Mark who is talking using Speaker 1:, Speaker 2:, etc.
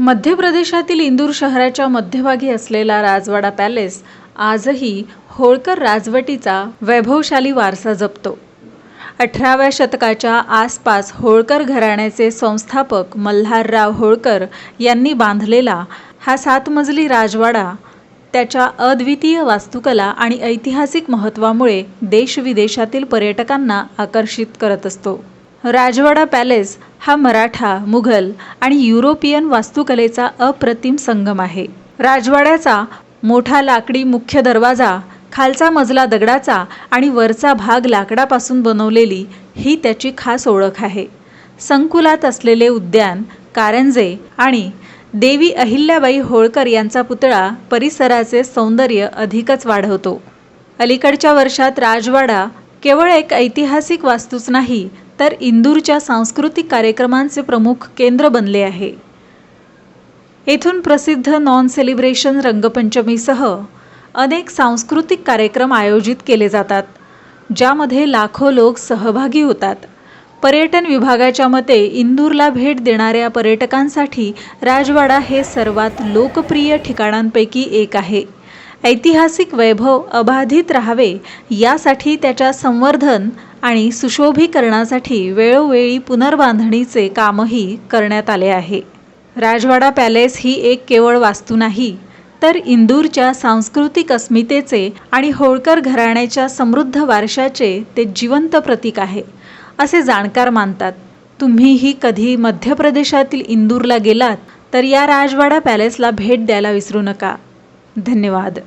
Speaker 1: मध्य प्रदेशातील इंदूर शहराच्या मध्यभागी असलेला राजवाडा पॅलेस आजही होळकर राजवटीचा वैभवशाली वारसा जपतो। 18व्या शतकाच्या आसपास होळकर घराण्याचे संस्थापक मल्हारराव होळकर यांनी बांधलेला हा 7 मजली राजवाडा त्याच्या अद्वितीय वास्तुकला आणि ऐतिहासिक महत्त्वामुळे देश-विदेशातील पर्यटकांना आकर्षित करत असतो। राजवाडा पॅलेस हा मराठा, मुघल आणि युरोपियन वास्तुकलेचा अप्रतिम संगम आहे। राजवाड्याचा मोठा लाकडी मुख्य दरवाजा, खालचा मजला दगडाचा आणि वरचा भाग लाकडापासून बनवलेली ही त्याची खास ओळख आहे। संकुलात असलेले उद्यान, कारंजे आणि देवी अहिल्याबाई होळकर यांचा पुतळा परिसराचे सौंदर्य अधिकच वाढवतो। अलीकडच्या वर्षात राजवाडा केवळ एक ऐतिहासिक वास्तूच नाही, तर इंदूरच्या सांस्कृतिक कार्यक्रमांचे प्रमुख केंद्र बनले आहे। येथून प्रसिद्ध नॉन सेलिब्रेशन रंगपंचमीसह अनेक सांस्कृतिक कार्यक्रम आयोजित केले जातात, ज्यामध्ये लाखो लोक सहभागी होतात। पर्यटन विभागाच्या मते इंदूरला भेट देणाऱ्या पर्यटकांसाठी राजवाडा हे सर्वात लोकप्रिय ठिकाणांपैकी एक आहे। ऐतिहासिक वैभव अबाधित राहावे यासाठी त्याच्या संवर्धन आणि सुशोभीकरणासाठी वेळोवेळी पुनर्बांधणीचे कामही करण्यात आले आहे। राजवाडा पॅलेस ही एक केवळ वास्तू नाही, तर इंदूरच्या सांस्कृतिक अस्मितेचे आणि होळकर घराण्याच्या समृद्ध वारशाचे ते जिवंत प्रतीक आहे, असे जाणकार मानतात। तुम्हीही कधी मध्य प्रदेशातील इंदूरला गेलात तर या राजवाडा पॅलेसला भेट द्यायला विसरू नका। धन्यवाद।